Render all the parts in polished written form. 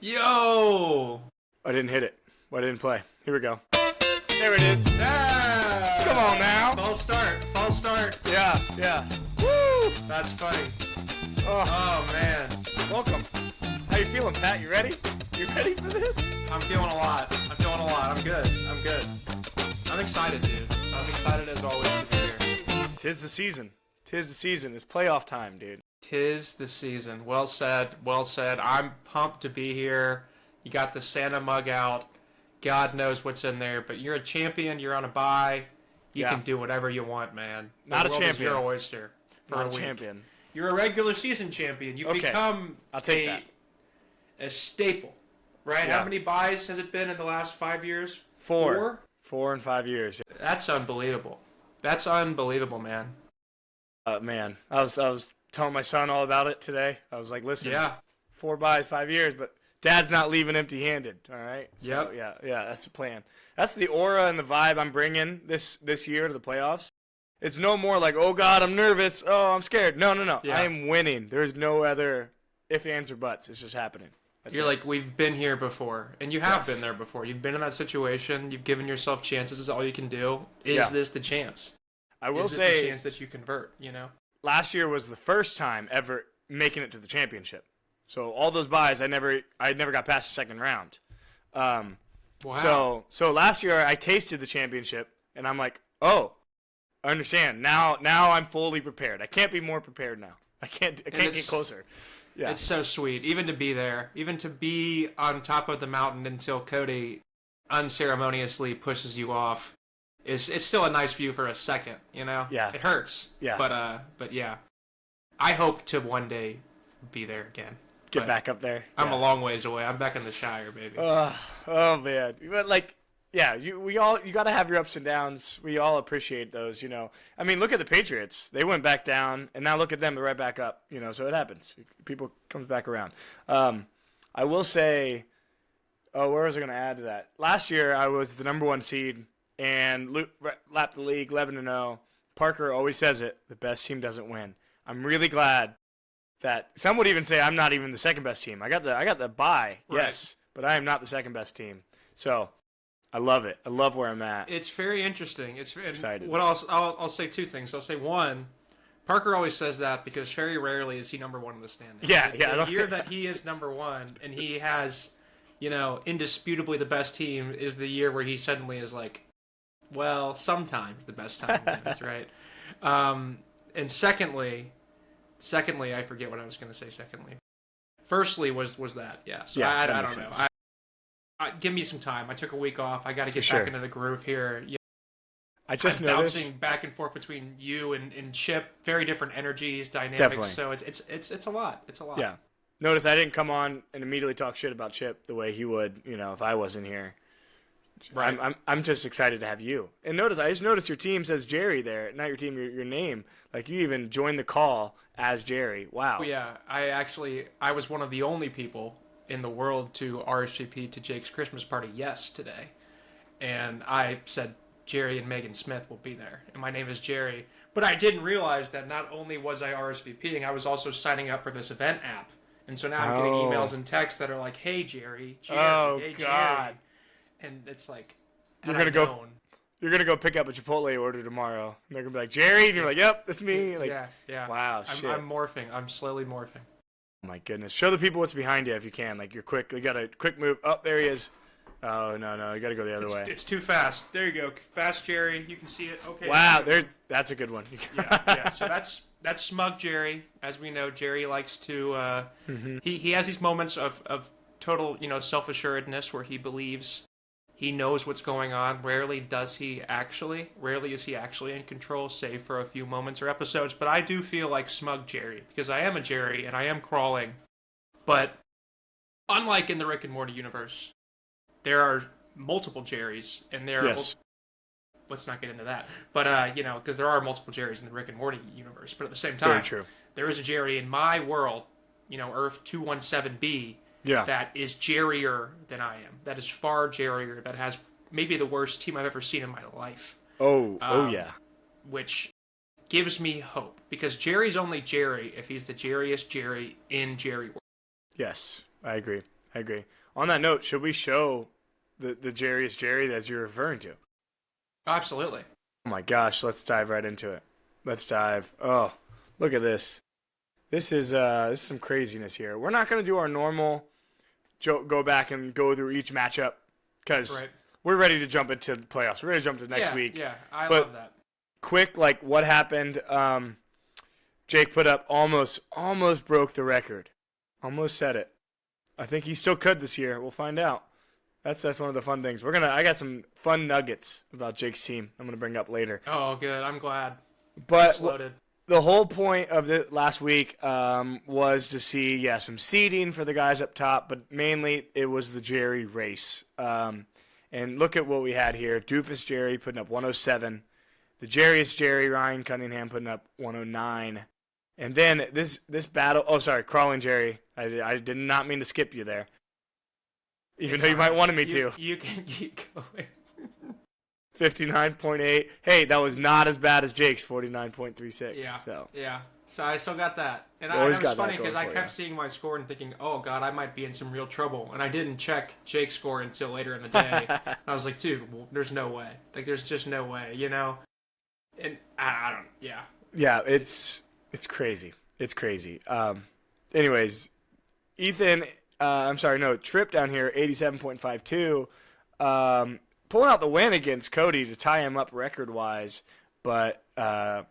Yo! I didn't hit it. I didn't play. Here we go. There it is. Ah! Come on now. False start. False start. Yeah. Woo! That's funny. Oh, Oh, man. welcome. How you feeling, Pat? You ready? You ready for this? I'm feeling a lot. I'm good. I'm excited, dude. I'm excited as always to be here. Tis the season. It's playoff time, dude. Tis the season. Well said. I'm pumped to be here. You got the Santa mug out. God knows what's in there, but you're a champion. You're on a bye. You Yeah. can do whatever you want, man. Not a world is champion. your oyster for Not a a week. champion. You're a regular season champion. You Okay. become I'll take that. a staple, right? Yeah. How many buys has it been in the last 5 years? 4 and 5 years. That's unbelievable. That's unbelievable, man. Man, I was telling my son all about it today. I was like, listen, Yeah. 4 buys, 5 years, but Dad's not leaving empty-handed. All right. So, Yep. Yeah. That's the plan. That's the aura and the vibe I'm bringing this year to the playoffs. It's no more like, oh God, I'm nervous. Oh, I'm scared. No. Yeah. I am winning. There's no other if, ands, or buts. It's just happening. That's You're it. like, we've been here before, and you have Yes. been there before. You've been in that situation. You've given yourself chances. This is all you can do. Is Yeah. this the chance? I will Is this the say, chance that you convert? You know. last year was the first time ever making it to the championship. So all those buys, I never got past the second round. Wow. So last year I tasted the championship, and I'm like, oh, I understand. Now I'm fully prepared. I can't be more prepared now. I can't get closer. Yeah. It's so sweet, even to be there, even to be on top of the mountain until Cody unceremoniously pushes you off. It's still a nice view for a second, you know. Yeah. It hurts. Yeah. But yeah, I hope to one day be there again. Get But back up there. I'm Yeah. a long ways away. I'm back in the Shire, baby. Oh man, but like, yeah, you got to have your ups and downs. We all appreciate those, you know. I mean, look at the Patriots. They went back down, and now look at them. They're right back up, you know. So it happens. People comes back around. I will say, where was I going to add to that? Last year I was the number 1 seed and lapped the league 11-0. Parker always says it: the best team doesn't win. I'm really glad that some would even say I'm not even the second best team. I got the bye, Right. yes, but I am not the second best team. So I love it. I love where I'm at. It's very interesting. It's Excited. What I'll say 2 things. I'll say one. Parker always says that because very rarely is he number 1 in the standings. Yeah. The year that he is number 1 and he has, you know, indisputably the best team is the year where he suddenly is like, well, sometimes the best time wins, right? And secondly, I forget what I was going to say. Secondly, firstly was that yeah. So Yeah, I that don't makes know. sense. Give me some time. I took a week off. I got to get sure. back into the groove here. Yeah, I just I'm noticed. bouncing back and forth between you and Chip. Very different energies, dynamics. Definitely. So it's a lot. It's a lot. Yeah. Notice I didn't come on and immediately talk shit about Chip the way he would, you know, if I wasn't here. Right. I'm just excited to have you. And notice I just noticed your team says Jerry there, not your team, your name. Like you even joined the call as Jerry. Wow. Oh, yeah. I was one of the only people in the world to RSVP to Jake's Christmas party today. And I said Jerry and Megan Smith will be there. And my name is Jerry. But I didn't realize that not only was I RSVPing, I was also signing up for this event app. And so now I'm getting Oh. emails and texts that are like, hey, Jerry. Oh, hey, God. Jerry. And it's like, You're had I gonna go- known- You're going to go pick up a Chipotle order tomorrow. And they're going to be like, Jerry? And you're like, yep, that's me. Like, yeah. wow, shit. I'm morphing. I'm slowly morphing. Oh my goodness. Show the people what's behind you if you can. Like, you're quick. You got a quick move. Oh, there he is. Oh, no. You got to go the other way. It's too fast. There you go. Fast Jerry. You can see it. Okay. Wow, that's a good one. yeah. So that's smug Jerry. As we know, Jerry likes to he has these moments of total, you know, self-assuredness where he believes he knows what's going on. Rarely is he actually in control, save for a few moments or episodes. But I do feel like smug Jerry because I am a Jerry and I am crawling. But unlike in the Rick and Morty universe, there are multiple Jerrys and there are Yes. let's not get into that. But, you know, because there are multiple Jerrys in the Rick and Morty universe. But at the same time, Very true. there is a Jerry in my world, you know, Earth 217B, Yeah. that is Jerryer than I am. That is far Jerryer. That has maybe the worst team I've ever seen in my life. Oh, Um, yeah. Which gives me hope. Because Jerry's only Jerry if he's the Jerryest Jerry in Jerry world. Yes, I agree. I agree. On that note, should we show the Jerry is Jerry that you're referring to? Absolutely. Oh my gosh, let's dive right into it. Let's dive. Oh, look at this. This is some craziness here. We're not going to do our normal go back and go through each matchup because we're ready to jump into the playoffs. We're ready to jump to next week. Yeah, I love that. Quick, like what happened, Jake put up almost broke the record. Almost said it. I think he still could this year. We'll find out. That's one of the fun things. I got some fun nuggets about Jake's team I'm gonna bring up later. Oh, good. I'm glad. But the whole point of the last week was to see some seeding for the guys up top, but mainly it was the Jerry race. And look at what we had here: Doofus Jerry putting up 107, the Jerry's Jerry Ryan Cunningham putting up 109, and then this battle. Oh, sorry, Crawling Jerry. I did not mean to skip you there. Even though you might wanted me to. You can keep going. 59.8. Hey, that was not as bad as Jake's 49.36. Yeah. So I still got that. And it was funny because I kept seeing my score and thinking, oh, God, I might be in some real trouble. And I didn't check Jake's score until later in the day. I was like, dude, well, there's no way. Like, there's just no way, you know? And I don't, yeah. Yeah, it's crazy. It's crazy. Anyways, Ethan... Tripp down here, 87.52. Pulling out the win against Cody to tie him up record-wise. But, it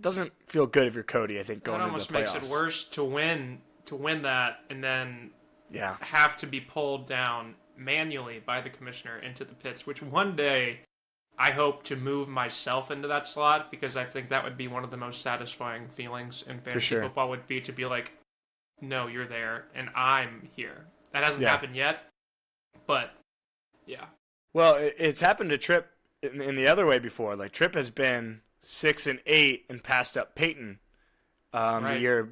doesn't feel good if you're Cody, I think, going into the playoffs. It almost makes it worse to win that and then have to be pulled down manually by the commissioner into the pits, which one day I hope to move myself into that slot because I think that would be one of the most satisfying feelings in fantasy football would be to be like, no, you're there, and I'm here. That hasn't happened yet, but, yeah. Well, it's happened to Tripp in the other way before. Like, Tripp has been 6-8 and passed up Peyton the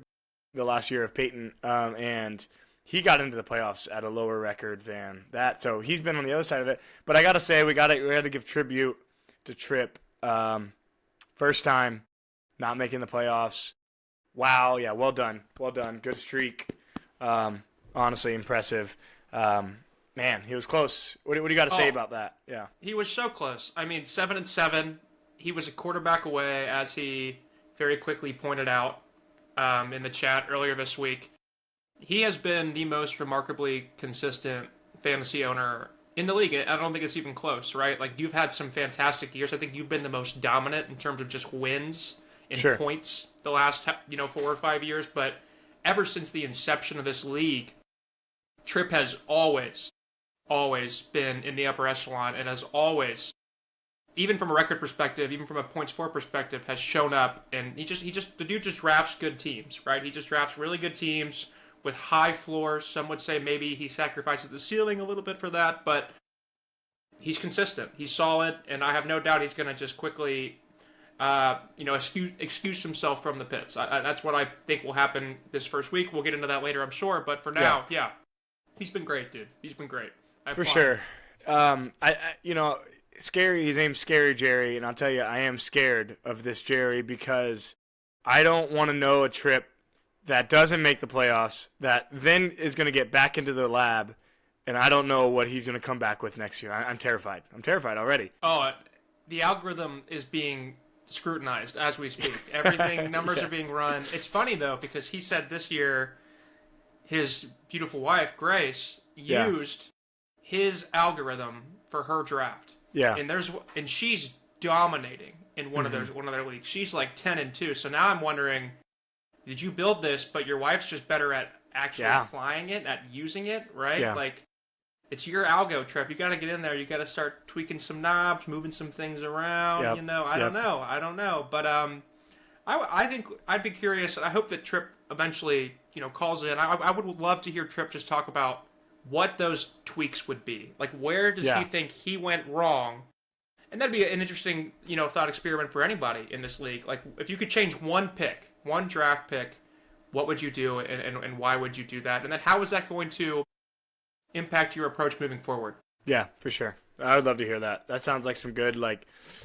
last year of Peyton, and he got into the playoffs at a lower record than that. So he's been on the other side of it. But I got to say, we had to give tribute to Tripp. First time not making the playoffs. Wow, yeah, well done. Good streak. Honestly, impressive. Man, he was close. What do you got to say about that? Yeah. He was so close. I mean, 7-7. He was a quarterback away, as he very quickly pointed out in the chat earlier this week. He has been the most remarkably consistent fantasy owner in the league. I don't think it's even close, right? Like, you've had some fantastic years. I think you've been the most dominant in terms of just wins and points the last 4 or 5 years, but ever since the inception of this league, Tripp has always been in the upper echelon and has always, even from a record perspective, even from a points for perspective, has shown up. And the dude just drafts good teams, right? He just drafts really good teams with high floors. Some would say maybe he sacrifices the ceiling a little bit for that, but he's consistent. He's solid, and I have no doubt he's going to just quickly excuse himself from the pits. That's what I think will happen this first week. We'll get into that later, I'm sure. But for now, he's been great, dude. He's been great. For sure. Scary. His name's Scary Jerry, and I'll tell you, I am scared of this Jerry because I don't want to know a Tripp that doesn't make the playoffs, that then is going to get back into the lab, and I don't know what he's going to come back with next year. I'm terrified. I'm terrified already. Oh, the algorithm is being scrutinized as we speak. Everything, numbers are being run. It's funny, though, because he said this year his beautiful wife, Grace, used his algorithm for her draft. Yeah. And she's dominating in one of their leagues. She's like 10-2. So now I'm wondering, did you build this, but your wife's just better at actually applying it, at using it, right? Yeah. Like, it's your algo, Tripp. You got to get in there. You got to start tweaking some knobs, moving some things around. Yep. I don't know. But I think I'd be curious. I hope that Tripp eventually, calls in. I would love to hear Tripp just talk about what those tweaks would be. Like, where does he think he went wrong? And that'd be an interesting, thought experiment for anybody in this league. Like, if you could change one draft pick, what would you do, and why would you do that? And then how is that going to impact your approach moving forward? Yeah, for sure. I would love to hear that. That sounds like some good,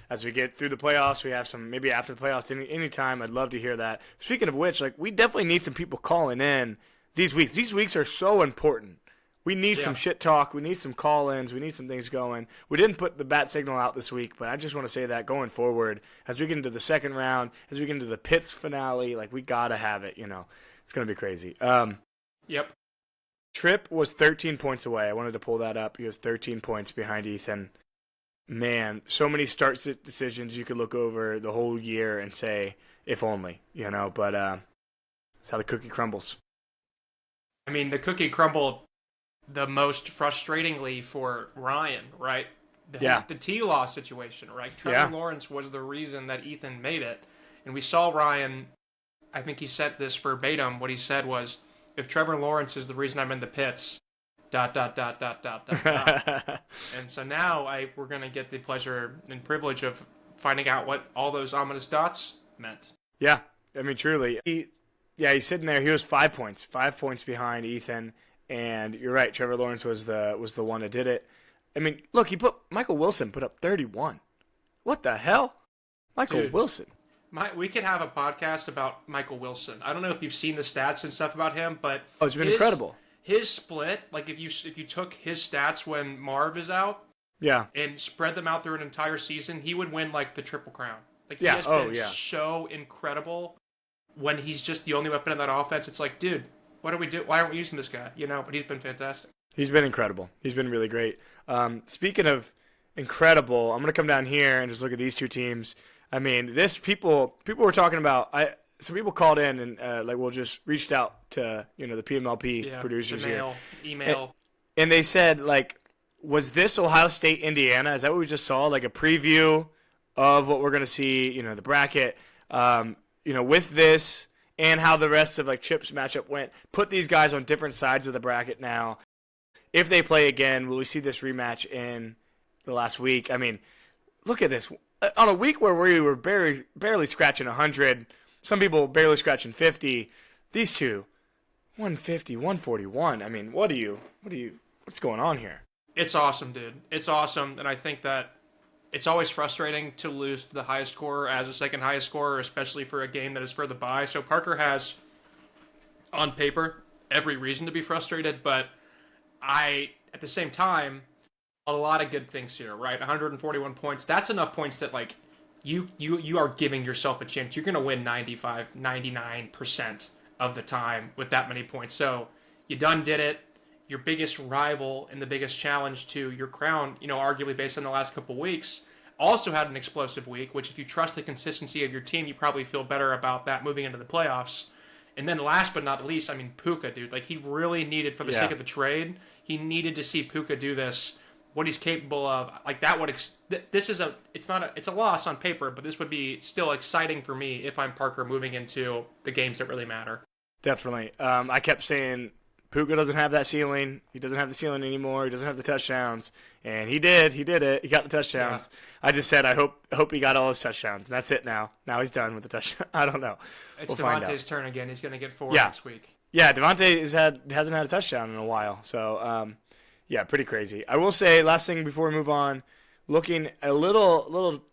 as we get through the playoffs, we have some, maybe after the playoffs, anytime, I'd love to hear that. Speaking of which, we definitely need some people calling in these weeks. These weeks are so important. We need some shit talk. We need some call-ins. We need some things going. We didn't put the bat signal out this week, but I just want to say that going forward, as we get into the second round, as we get into the Pitts finale, like, we got to have it, It's going to be crazy. Yep. Tripp was 13 points away. I wanted to pull that up. He was 13 points behind Ethan. Man, so many start decisions you could look over the whole year and say, if only, but that's how the cookie crumbles. I mean, the cookie crumbled the most frustratingly for Ryan, right? The T-Law situation, right? Trevor Lawrence was the reason that Ethan made it. And we saw Ryan, I think he said this verbatim. What he said was, if Trevor Lawrence is the reason I'm in the pits, ... And so now we're going to get the pleasure and privilege of finding out what all those ominous dots meant. Yeah, I mean, truly. He's sitting there. He was 5 points behind Ethan. And you're right, Trevor Lawrence was the one that did it. I mean, look, Michael Wilson put up 31. What the hell? Michael Wilson. We could have a podcast about Michael Wilson. I don't know if you've seen the stats and stuff about him, but it's been incredible. His split, like if you took his stats when Marv is out, and spread them out through an entire season, he would win like the Triple Crown. Like he has been so incredible when he's just the only weapon in that offense. It's like, dude, what do we do? Why aren't we using this guy? But he's been fantastic. He's been incredible. He's been really great. Speaking of incredible, I'm gonna come down here and just look at these two teams. I mean, people were talking about. Some people called in and we'll just reached out to the PMLP producers email, and they said, like, was this Ohio State Indiana? Is that what we just saw? Like a preview of what we're gonna see? The bracket. With this and how the rest of like Chip's matchup went. Put these guys on different sides of the bracket now. If they play again, will we see this rematch in the last week? I mean, look at this. On a week where we were barely scratching 100, some people barely scratching 50, these two, 150, 141. I mean, what's going on here? It's awesome, dude. It's awesome, and I think that it's always frustrating to lose to the highest scorer as a second highest scorer, especially for a game that is for the bye. So Parker has, on paper, every reason to be frustrated, but at the same time, a lot of good things here, right? 141 points. That's enough points that, like, you are giving yourself a chance. You're going to win 95, 99% of the time with that many points. So you done did it. Your biggest rival and the biggest challenge to your crown, arguably based on the last couple weeks, also had an explosive week, which if you trust the consistency of your team, you probably feel better about that moving into the playoffs. And then last but not least, I mean, Puka, dude. Like, he really needed, for the sake of the trade, he needed to see Puka do this, what he's capable of. Like, that would, it's a loss on paper, but this would be still exciting for me if I'm Parker moving into the games that really matter. Definitely. I kept saying, Puka doesn't have that ceiling. He doesn't have the ceiling anymore. He doesn't have the touchdowns. And he did. He did it. He got the touchdowns. Yeah. I just said I hope he got all his touchdowns. And that's it now. Now he's done with the touchdown. I don't know. It's Devontae's turn again. He's going to get 4 next week. Yeah, Devontae hasn't had a touchdown in a while. So, pretty crazy. I will say, last thing before we move on, looking a little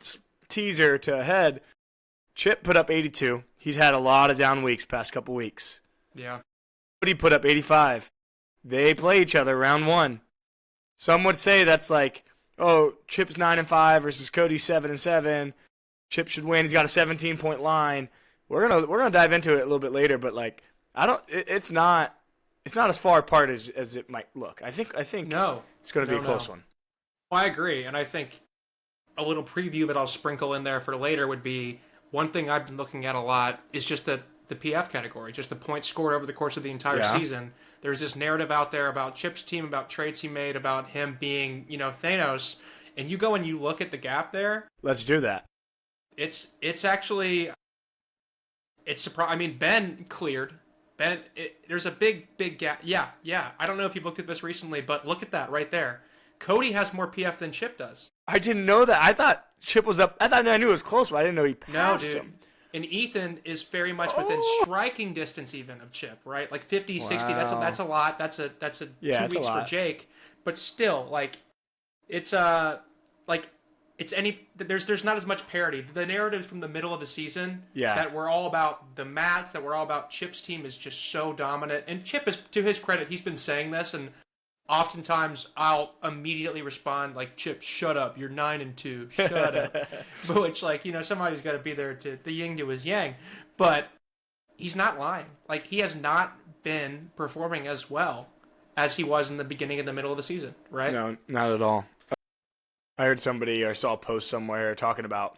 teaser to ahead, Chip put up 82. He's had a lot of down weeks past couple weeks. Yeah. But he put up 85. They play each other round 1. Some would say that's like, Chip's 9-5 versus Cody 7-7. Chip should win. He's got a 17-point line. We're gonna dive into it a little bit later, but like, it's not as far apart as it might look. I think no, it's gonna be a close one. Well, I agree, and I think a little preview that I'll sprinkle in there for later would be one thing I've been looking at a lot is just the PF category, just the points scored over the course of the entire season. There's this narrative out there about Chip's team, about trades he made, about him being, Thanos, and you go and you look at the gap there. Let's do that. It's actually, it's surprising. I mean, Ben cleared. There's a big gap. Yeah. I don't know if you've looked at this recently, but look at that right there. Cody has more PF than Chip does. I didn't know that. I thought Chip was up. I knew it was close, but I didn't know he passed him. And Ethan is very much within striking distance even of Chip, right? Like 50, 60, that's a lot. That's a 2 weeks for Jake. But still, like, it's there's not as much parity. The narratives from the middle of the season that we're all about the Mats, that we're all about Chip's team is just so dominant. And Chip is, to his credit, he's been saying this, and oftentimes I'll immediately respond like, Chip, shut up. You're 9-2. Shut up. But which, like, somebody's got to be there to the yin to his yang. But he's not lying. Like, he has not been performing as well as he was in the beginning and the middle of the season, right? No, not at all. I heard somebody or saw a post somewhere talking about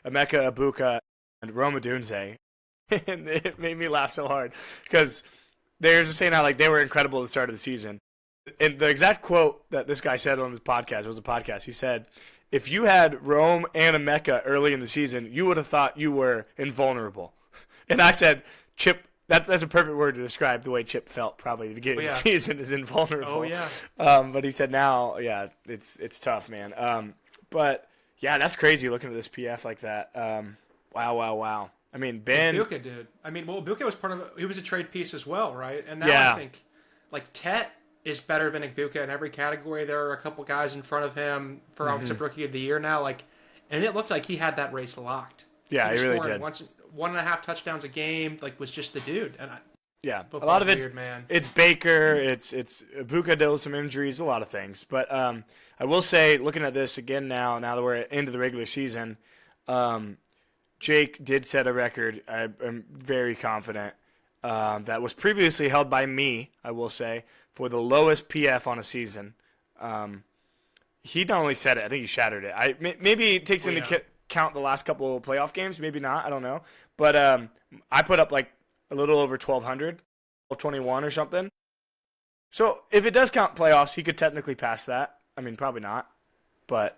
Emeka Ibuka and Rome Odunze, and it made me laugh so hard because they're just saying how like they were incredible at the start of the season. And the exact quote that this guy said on this podcast, it was a podcast, he said, if you had Rome and Emeka early in the season, you would have thought you were invulnerable. And I said, Chip, that's a perfect word to describe the way Chip felt probably at the beginning of the season, is invulnerable. Oh, yeah. But he said now, yeah, it's tough, man. But, yeah, that's crazy looking at this PF like that. Wow. I mean, Ben. Ibuka, dude. I mean, well, Ibuka was he was a trade piece as well, right? And now Yeah. I think, like, Tet is better than Ibuka in every category. There are a couple guys in front of him for Offensive Rookie of the Year now. Like, and it looked like he had that race locked. Yeah, he really scoring did. 1.5 touchdowns a game, like, was just the dude. And Yeah, a football's lot of it's weird, man. It's Baker, it's Ibuka dealt with some injuries, a lot of things. But I will say, looking at this again now that we're into the regular season, Jake did set a record. I'm very confident that was previously held by me. I will say for the lowest PF on a season. He not only set it, I think he shattered it. Maybe it takes into count the last couple of playoff games, maybe not. I don't know. But I put up like a little over 1,200, 1,221 or something. So if it does count playoffs, he could technically pass that. I mean, probably not. But,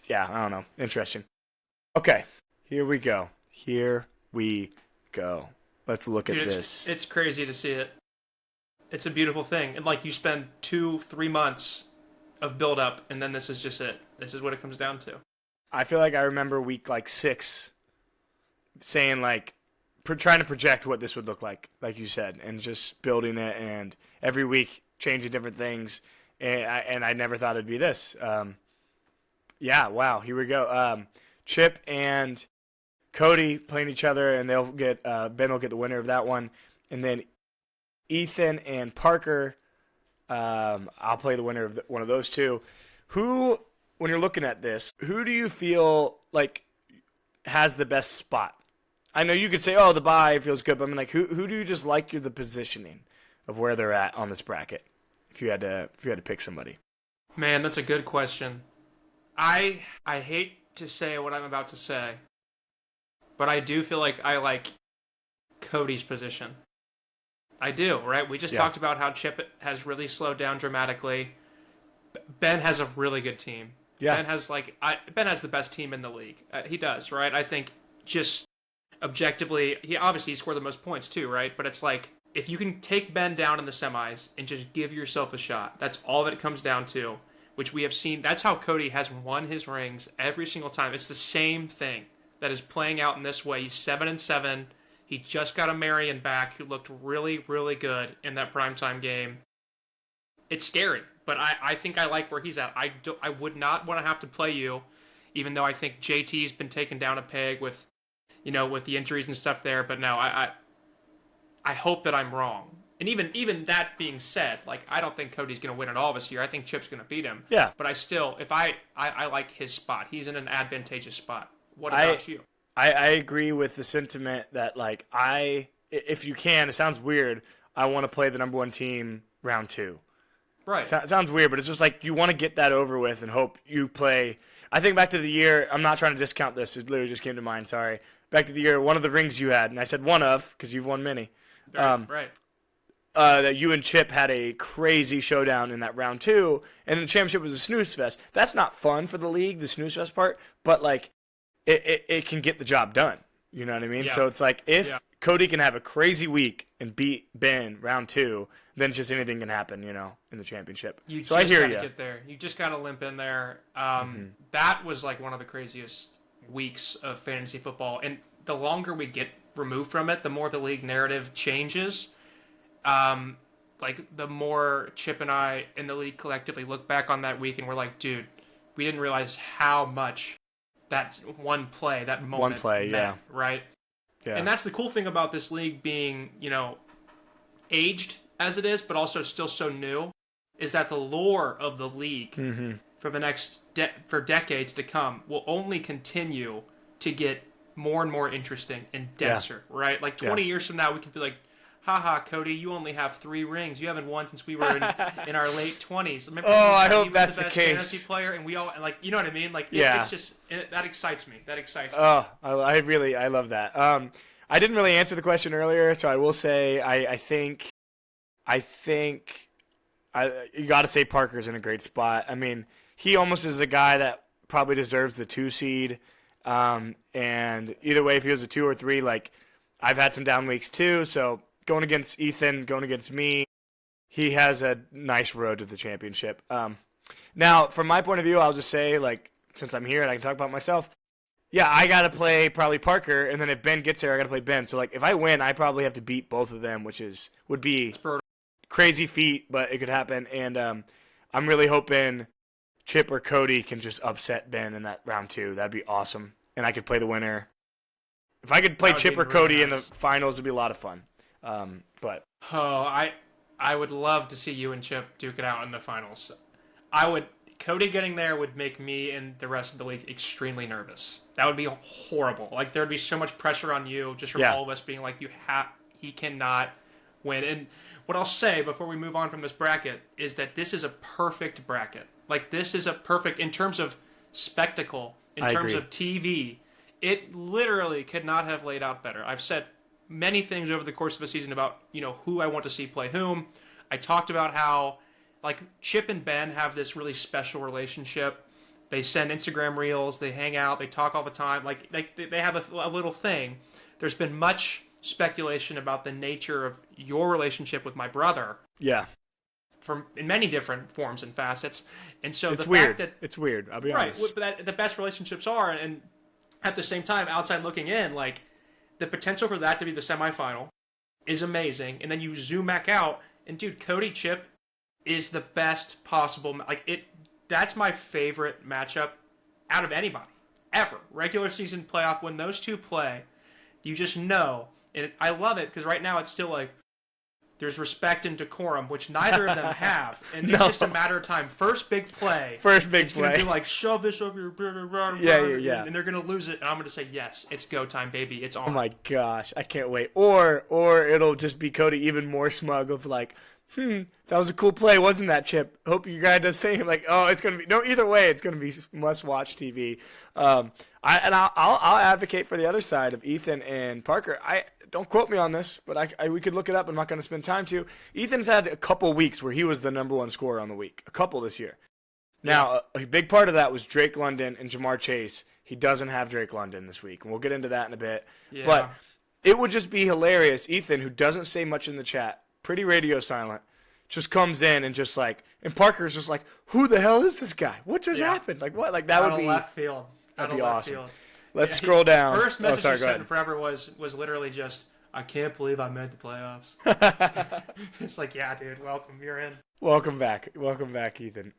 yeah, I don't know. Interesting. Okay, here we go. Let's look at this. It's crazy to see it. It's a beautiful thing. And, like, you spend 2-3 months of build-up, and then this is just it. This is what it comes down to. I feel like I remember week, 6 saying, trying to project what this would look like you said, and just building it, and every week changing different things, and I never thought it'd be this. Yeah, wow, here we go. Chip and Cody playing each other, and they'll get Ben will get the winner of that one, and then Ethan and Parker, I'll play the winner of one of those two. Who, when you're looking at this, who do you feel like has the best spot? I know you could say, oh, the bye feels good, but I mean, like, who do you just like the positioning of where they're at on this bracket? If you had to pick somebody. Man, that's a good question. I hate to say what I'm about to say, but I do feel like I like Cody's position. I do, right? We just talked about how Chip has really slowed down dramatically. Ben has a really good team. Yeah. Ben has the best team in the league. He does, right? I think just objectively, he scored the most points too, right? But it's like, if you can take Ben down in the semis and just give yourself a shot, that's all that it comes down to, which we have seen. That's how Cody has won his rings every single time. It's the same thing that is playing out in this way. He's 7-7. He just got a Marion back who looked really, really good in that primetime game. It's scary, but I think I like where he's at. I would not want to have to play you, even though I think JT's been taken down a peg with the injuries and stuff there. But no, I hope that I'm wrong. And even that being said, like, I don't think Cody's going to win it all this year. I think Chip's going to beat him. Yeah. But I like his spot. He's in an advantageous spot. What about you? I agree with the sentiment that, like, if you can, it sounds weird, I want to play the number one team round 2. Right. It sounds weird, but it's just like you want to get that over with and hope you play. I think back to the year, I'm not trying to discount this, it literally just came to mind, sorry. Back to the year, one of the rings you had, and I said one of, because you've won many. Right. That you and Chip had a crazy showdown in that round 2, and the championship was a snooze fest. That's not fun for the league, the snooze fest part, but, like, it can get the job done. You know what I mean? Yeah. So it's like, if Cody can have a crazy week and beat Ben round 2, then just anything can happen, in the championship. I hear you. Get there. You just got to limp in there. That was like one of the craziest weeks of fantasy football. And the longer we get removed from it, the more the league narrative changes. Like, the more Chip and I in the league collectively look back on that week and we're like, dude, we didn't realize how much that one play, that moment meant, right? Yeah. And that's the cool thing about this league being, aged as it is, but also still so new. is that the lore of the league for the next for decades to come will only continue to get more and more interesting and denser, right? Like 20 years from now, we can be like, haha, Cody, you only have 3 rings. You haven't won since we were in our late 20s. Remember I hope that's the the best case. fantasy player, and we all, like, you know what I mean? Like, it's just, that excites me. That excites me. Oh, I love that. I didn't really answer the question earlier, so I will say I think you got to say Parker's in a great spot. I mean, he almost is a guy that probably deserves the 2 seed. And either way, if he was a 2 or 3, like, I've had some down weeks too. So going against Ethan, going against me, he has a nice road to the championship. Now, from my point of view, I'll just say, like, since I'm here and I can talk about myself, yeah, I got to play probably Parker, and then if Ben gets there, I got to play Ben. So, like, if I win, I probably have to beat both of them, which would be crazy feat, but it could happen. And I'm really hoping Chip or Cody can just upset Ben in that round 2. That'd be awesome. And I could play the winner. If I could play Chip or Cody in the finals, it'd be a lot of fun. But I would love to see you and Chip duke it out in the finals. Cody getting there would make me and the rest of the league extremely nervous. That would be horrible. Like, there'd be so much pressure on you just from all of us being like, he cannot win. And what I'll say before we move on from this bracket is that this is a perfect bracket. Like, this is a perfect, in terms of spectacle, in terms of TV, it literally could not have laid out better. I've said many things over the course of the season about, who I want to see play whom. I talked about how, like, Chip and Ben have this really special relationship. They send Instagram reels, they hang out, they talk all the time. Like they have a little thing. There's been much speculation about the nature of your relationship with my brother. Yeah. In many different forms and facets. And so it's the weird. fact that... It's weird, I'll be honest. Right, but the best relationships are, and at the same time, outside looking in, like, the potential for that to be the semifinal is amazing. And then you zoom back out, and dude, Cody Chip is the best possible... That's my favorite matchup out of anybody, ever. Regular season playoff, when those two play, you just know. And I love it, because right now it's still like, there's respect and decorum, which neither of them have. And it's just a matter of time. First big play. It's going to be like, shove this over your... Yeah. And they're going to lose it. And I'm going to say, yes, it's go time, baby. It's on. Oh, my gosh. I can't wait. Or it'll just be Cody even more smug of like, that was a cool play, wasn't that, Chip? Hope your guy does same. Like, oh, it's going to be... No, either way, it's going to be must-watch TV. I'll advocate for the other side of Ethan and Parker. Don't quote me on this, but we could look it up. I'm not going to spend time to. Ethan's had a couple weeks where he was the number 1 scorer on the week. A couple this year. Now, a big part of that was Drake London and Jamar Chase. He doesn't have Drake London this week, and we'll get into that in a bit. Yeah. But it would just be hilarious. Ethan, who doesn't say much in the chat, pretty radio silent, just comes in and just like, and Parker's just like, who the hell is this guy? What just happened? Like, what? Like, that would be left field. That'd be awesome. Let's scroll down. First message he sent forever was literally just, I can't believe I made the playoffs. It's like, yeah, dude, welcome. You're in. Welcome back, Ethan.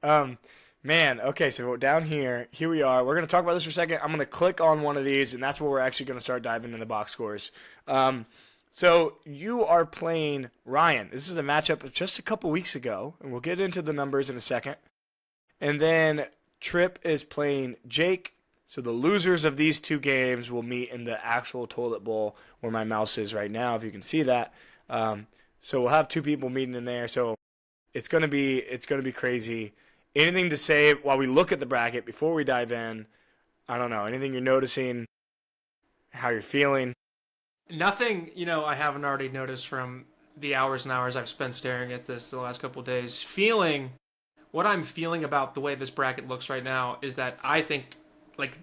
Man, okay, so down here we are. We're going to talk about this for a second. I'm going to click on one of these, and that's where we're actually going to start diving into the box scores. So you are playing Ryan. This is a matchup of just a couple weeks ago, and we'll get into the numbers in a second. And then Trip is playing Jake. So the losers of these 2 games will meet in the actual toilet bowl where my mouse is right now, if you can see that. So we'll have 2 people meeting in there. So it's gonna be crazy. Anything to say while we look at the bracket before we dive in? I don't know. Anything you're noticing? How you're feeling? Nothing, I haven't already noticed from the hours and hours I've spent staring at this the last couple of days. What I'm feeling about the way this bracket looks right now is that I think, like,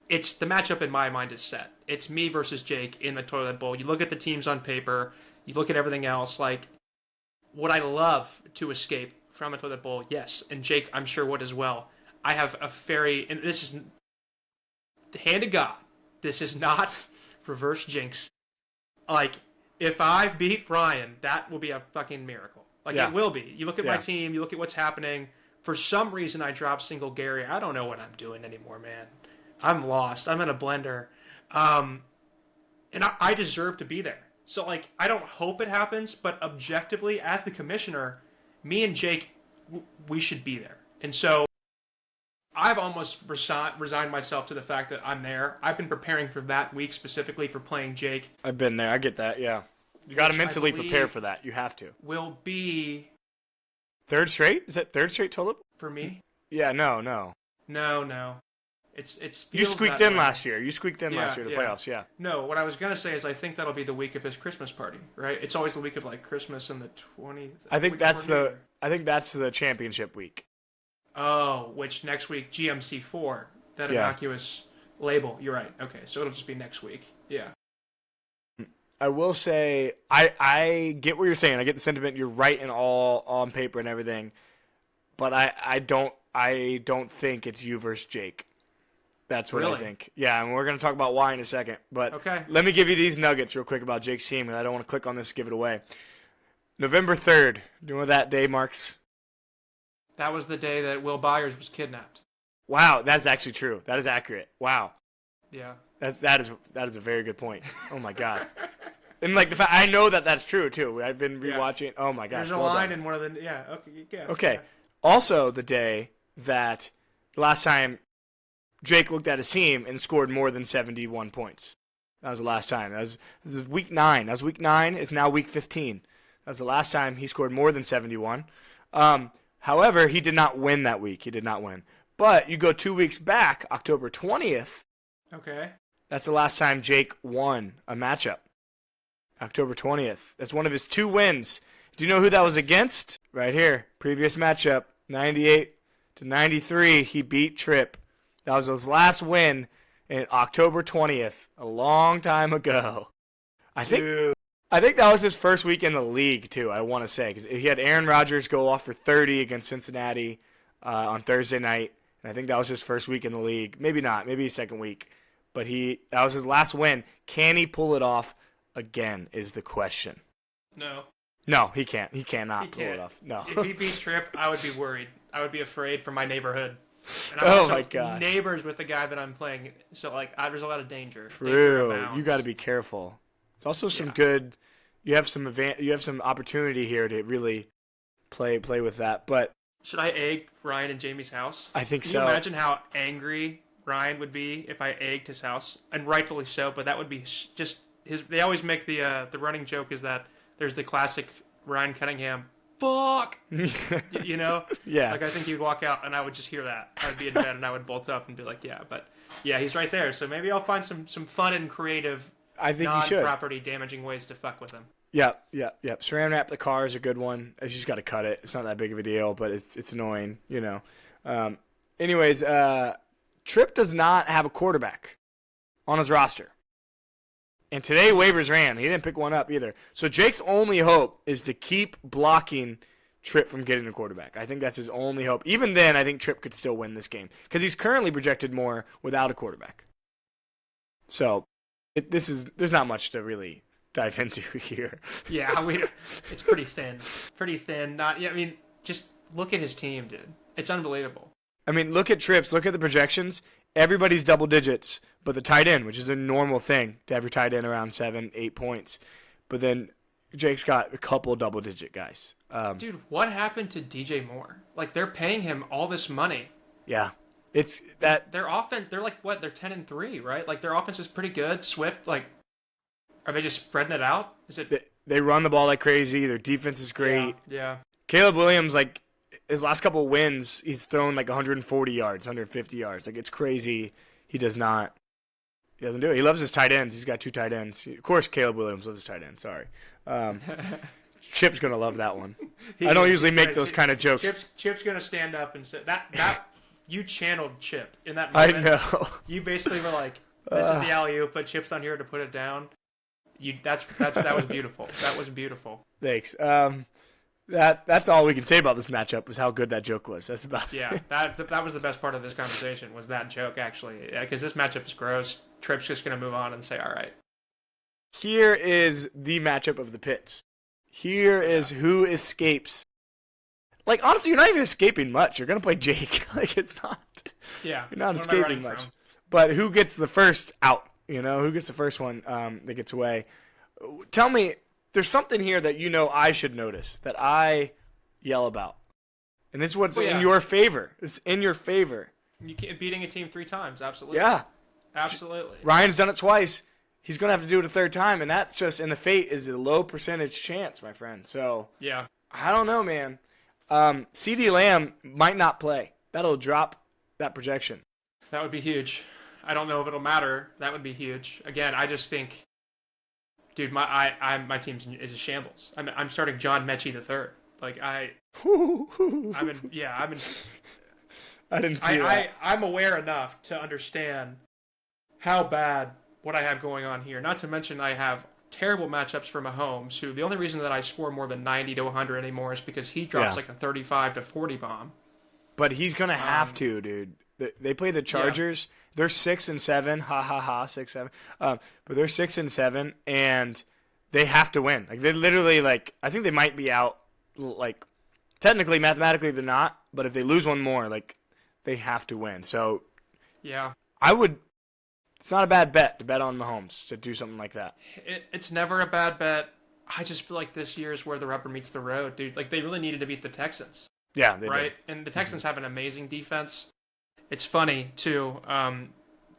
it's the matchup in my mind is set. It's me versus Jake in the toilet bowl. You look at the teams on paper, you look at everything else, like, would I love to escape from a toilet bowl? Yes. And Jake, I'm sure, would as well. I have and this is the hand of God. This is not reverse jinx. Like, if I beat Ryan, that will be a fucking miracle. Like, it will be. You look at my team, you look at what's happening. For some reason, I dropped single Gary. I don't know what I'm doing anymore, man. I'm lost. I'm in a blender. And I deserve to be there. So, like, I don't hope it happens, but objectively, as the commissioner, me and Jake we should be there. And so I've almost resigned myself to the fact that I'm there. I've been preparing for that week specifically for playing Jake. I've been there. I get that. Yeah, you got to mentally prepare for that. You have to. Will be third straight. Is that third straight total for me? Yeah. No. No. It's you squeaked in last year. You squeaked in last year, the playoffs. Yeah. No, what I was gonna say is I think that'll be the week of his Christmas party, right? It's always the week of like Christmas and the 20th. I think that's the championship week. Oh, which next week GMC4, that innocuous label. You're right. Okay, so it'll just be next week. Yeah. I will say I get what you're saying. I get the sentiment. You're right in all on paper and everything, but I don't think it's you versus Jake. That's what I think. Yeah, and we're going to talk about why in a second. But let me give you these nuggets real quick about Jake's team, and I don't want to click on this and give it away. November 3rd. Do you know what that day marks? That was the day that Will Byers was kidnapped. Wow, that's actually true. That is accurate. Wow. Yeah. That is a very good point. Oh, my God. And, like, the fact I know that's true, too. I've been rewatching. Oh, my gosh. There's a line in one of the... Yeah, okay. Yeah, okay. Also, the day that the last time Jake looked at his team and scored more than 71 points. That was the last time. This is week 9. That was week 9. It's now week 15. That was the last time he scored more than 71. However, he did not win that week. He did not win. But you go 2 weeks back, October 20th. Okay. That's the last time Jake won a matchup. October 20th. That's one of his 2 wins. Do you know who that was against? Right here. Previous matchup, 98-93. He beat Tripp. That was his last win in October 20th, a long time ago. I think that was his first week in the league, too, I want to say. Because he had Aaron Rodgers go off for 30 against Cincinnati on Thursday night. And I think that was his first week in the league. Maybe not. Maybe his second week. But that was his last win. Can he pull it off again is the question. No, he can't. He cannot pull it off. No. If he beat Tripp, I would be worried. I would be afraid for my neighborhood. And I'm oh my god! Neighbors with the guy that I'm playing, so there's a lot of danger. True, you got to be careful. It's also some good. You have some opportunity here to really play with that. But should I egg Ryan and Jamie's house? I think so. Can you imagine how angry Ryan would be if I egged his house, and rightfully so. But that would be just his. They always make the running joke is that there's the classic Ryan Cunningham. Fuck! You know? Yeah. Like, I think you'd walk out and I would just hear that. I would be in bed and I would bolt up and be like, yeah. But, yeah, he's right there. So maybe I'll find some fun and creative, non-property damaging ways to fuck with him. Yep. Saran wrap the car is a good one. You just got to cut it. It's not that big of a deal, but it's annoying, you know. Anyways, Tripp does not have a quarterback on his roster. And today waivers ran. He didn't pick one up either. So Jake's only hope is to keep blocking Tripp from getting a quarterback. I think that's his only hope. Even then, I think Tripp could still win this game because he's currently projected more without a quarterback. So there's not much to really dive into here. Yeah, it's pretty thin. Pretty thin. Just look at his team, dude. It's unbelievable. I mean, look at Tripp's. Look at the projections. Everybody's double digits, but the tight end, which is a normal thing to have your tight end around 7-8 points. But then Jake's got a couple double-digit guys. Dude, what happened to DJ Moore? Like, they're paying him all this money. Yeah. It's that their offense, they're like, what? They're 10-3, right? Like, their offense is pretty good. Swift, like, are they just spreading it out? Is it? They run the ball like crazy. Their defense is great. Yeah. Caleb Williams, like, his last couple of wins, he's thrown like 140 yards, 150 yards. Like, it's crazy. He doesn't do it. He loves his tight ends. He's got 2 tight ends. Of course, Caleb Williams loves his tight ends. Sorry. Chip's going to love that one. I don't usually make those kind of jokes. Chip's going to stand up and say, that you channeled Chip in that moment. I know. You basically were like, this is the alley-oop, but Chip's on here to put it down. That was beautiful. That was beautiful. Thanks. That's all we can say about this matchup was how good that joke was. That's about it. That was the best part of this conversation was that joke, actually. Because this matchup is gross. Tripp's just going to move on and say, all right. Here is the matchup of the pits. Here is who escapes. Like, honestly, you're not even escaping much. You're going to play Jake. Like, it's not. Yeah. You're not escaping much. But who gets the first out? You know, who gets the first one that gets away? Tell me, there's something here that you know I should notice, that I yell about. And this is what's Well, yeah. in your favor. It's in your favor. You can't, beating a team 3 times, absolutely. Yeah. Absolutely. Ryan's done it twice. He's going to have to do it a third time, and that's just, and the fate is a low percentage chance, my friend. So, Yeah. I don't know, man. CeeDee Lamb might not play. That'll drop that projection. That would be huge. I don't know if it'll matter. That would be huge. Again, I just think, dude, my team is a shambles. I'm starting John Mechie the third. Like I didn't see that. I'm aware enough to understand how bad what I have going on here. Not to mention I have terrible matchups for Mahomes, who the only reason that I score more than 90 to 100 anymore is because he drops like a 35 to 40 bomb. But he's going to have to, dude. They play the Chargers. Yeah. They're 6-7. Ha ha ha. 6-7. But they're 6-7, and they have to win. Like they literally, like I think they might be out. Like technically, mathematically, they're not. But if they lose one more, like they have to win. So yeah, I would. It's not a bad bet to bet on Mahomes to do something like that. It's never a bad bet. I just feel like this year is where the rubber meets the road, dude. Like they really needed to beat the Texans. Yeah, they right. did. And the Texans have an amazing defense. It's funny too.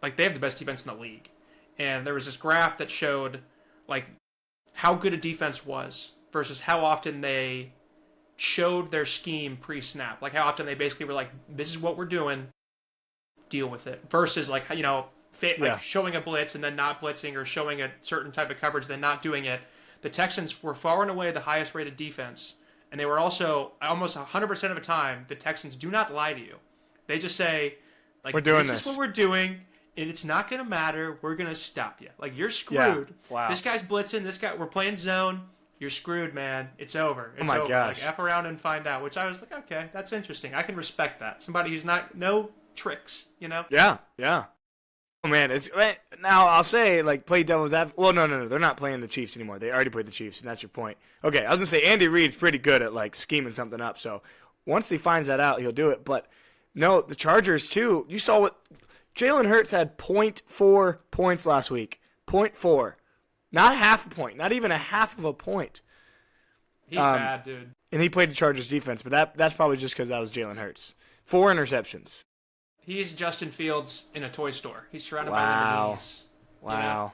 Like they have the best defense in the league, and there was this graph that showed like how good a defense was versus how often they showed their scheme pre-snap. Like how often they basically were like, "This is what we're doing, deal with it," versus like showing a blitz and then not blitzing, or showing a certain type of coverage then not doing it. The Texans were far and away the highest rated defense, and they were also almost 100% of the time the Texans do not lie to you. They just say, like, we're doing this is what we're doing, and it's not going to matter. We're going to stop you. Like, you're screwed. Yeah. Wow. This guy's blitzing. We're playing zone. You're screwed, man. It's over. It's over. Gosh. Like, F around and find out, which I was like, okay, that's interesting. I can respect that. Somebody who's no tricks, you know? Yeah, yeah. Oh, man. Now, I'll say, like, play devil's advocate. Well, no. They're not playing the Chiefs anymore. They already played the Chiefs, and that's your point. Okay, I was going to say, Andy Reid's pretty good at, like, scheming something up. So once he finds that out, he'll do it. But no, the Chargers, too. You saw what Jalen Hurts had 0.4 points last week. 0.4. Not half a point. Not even a half of a point. He's bad, dude. And he played the Chargers defense, but that's probably just because that was Jalen Hurts. 4 interceptions. He's Justin Fields in a toy store. He's surrounded by Lamborghinis. Wow. You know?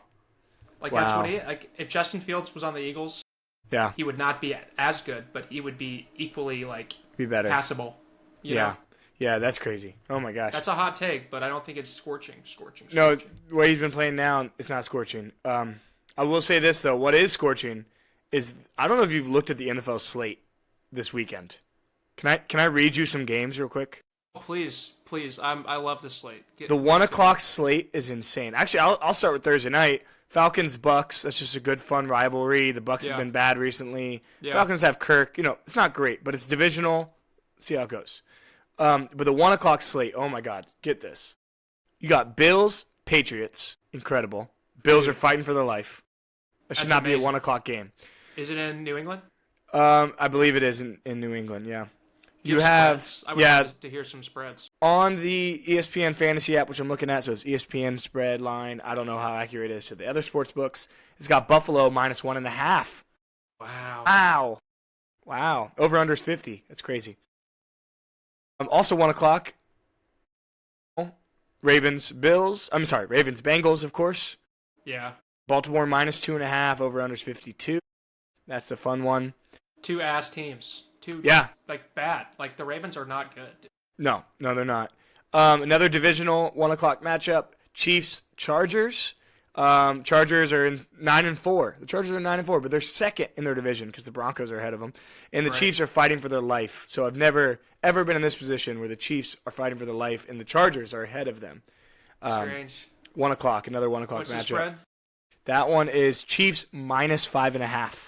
Like, that's what like, if Justin Fields was on the Eagles, yeah, he would not be as good, but he would be equally, like, be better. Passable. You know? Yeah, that's crazy. Oh, my gosh. That's a hot take, but I don't think it's scorching. No, the way he's been playing now, it's not scorching. I will say this, though. What is scorching is, I don't know if you've looked at the NFL slate this weekend. Can I read you some games real quick? Oh, please. I love this slate. The 1 o'clock slate is insane. Actually, I'll start with Thursday night. Falcons, Bucks. That's just a good, fun rivalry. The Bucks have been bad recently. Yeah. Falcons have Kirk. You know, it's not great, but it's divisional. See how it goes. But the 1 o'clock slate, oh my God, get this. You got Bills, Patriots. Incredible. Bills are fighting for their life. That should not be a 1 o'clock game. Is it in New England? I believe it is in New England, yeah. You have I would like to hear some spreads. On the ESPN Fantasy app, which I'm looking at, so it's ESPN spread line. I don't know how accurate it is to the other sports books. It's got Buffalo -1.5. Wow. Over under is 50. That's crazy. Also 1 o'clock. Ravens, Bengals, of course. Yeah. Baltimore -2.5. Over under is 52. That's a fun one. 2 ass teams. Like, bad. Like, the Ravens are not good. No, they're not. Another divisional 1 o'clock matchup. Chiefs, Chargers. Chargers are in 9-4. The Chargers are 9-4, but they're second in their division because the Broncos are ahead of them. And the Chiefs are fighting for their life. So I've never, ever been in this position where the Chiefs are fighting for their life and the Chargers are ahead of them. Strange. 1 o'clock, another 1 o'clock matchup. What's the spread? That one is Chiefs -5.5.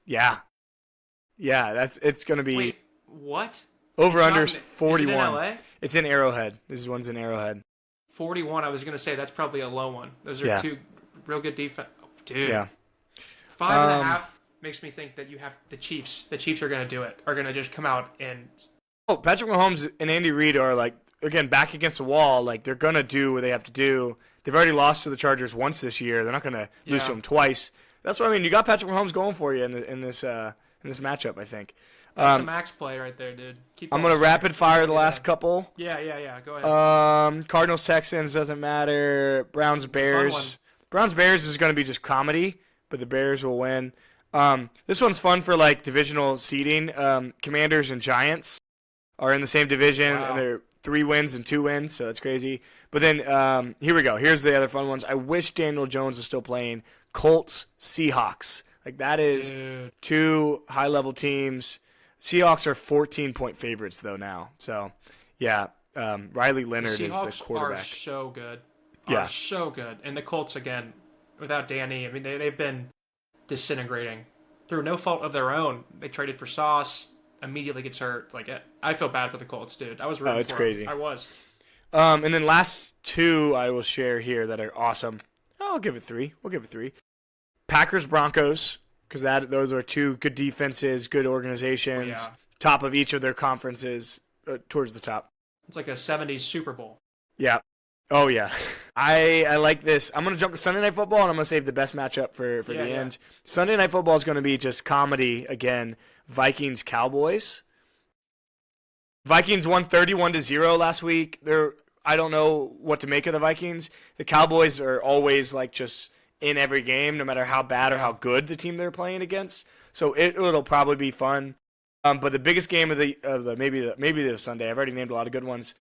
Yeah, it's going to be. Wait, what? Over under is 41. Is it in LA? It's in Arrowhead. This one's in Arrowhead. 41. I was going to say that's probably a low one. Those are 2 real good defense. Oh, dude. Yeah. 5.5 makes me think that you have the Chiefs. The Chiefs are going to do it. Are going to just come out and. Oh, Patrick Mahomes and Andy Reid are like, again, back against the wall. Like, they're going to do what they have to do. They've already lost to the Chargers once this year. They're not going to lose to them twice. That's what I mean. You got Patrick Mahomes going for you in this matchup, I think. That's a max play right there, dude. I'm going to rapid fire the last couple. Yeah. Go ahead. Cardinals, Texans, doesn't matter. Browns, Bears. Browns, Bears is going to be just comedy, but the Bears will win. This one's fun for, like, divisional seeding. Commanders and Giants are in the same division, and they're 3 wins and 2 wins, so that's crazy. But then, here we go. Here's the other fun ones. I wish Daniel Jones was still playing. Colts, Seahawks. Like, that is 2 high-level teams. Seahawks are 14-point favorites, though, now. So, yeah, Riley Leonard is the quarterback. Are so good. Yeah. Are so good. And the Colts, again, without Danny, I mean, they've been disintegrating. Through no fault of their own. They traded for Sauce, immediately gets hurt. Like, I feel bad for the Colts, dude. I was rooting it's for crazy. him. I was. And then last 2 I will share here that are awesome. I'll give it 3. We'll give it 3. Packers, Broncos. Because those are 2 good defenses, good organizations, top of each of their conferences, towards the top. It's like a 70s Super Bowl. Yeah. Oh, yeah. I like this. I'm going to jump to Sunday Night Football, and I'm going to save the best matchup for the end. Sunday Night Football is going to be just comedy again. Vikings, Cowboys. Vikings won 31-0 last week. I don't know what to make of the Vikings. The Cowboys are always like just in every game, no matter how bad or how good the team they're playing against. So it'll probably be fun. But the biggest game of the maybe the Sunday, I've already named a lot of good ones.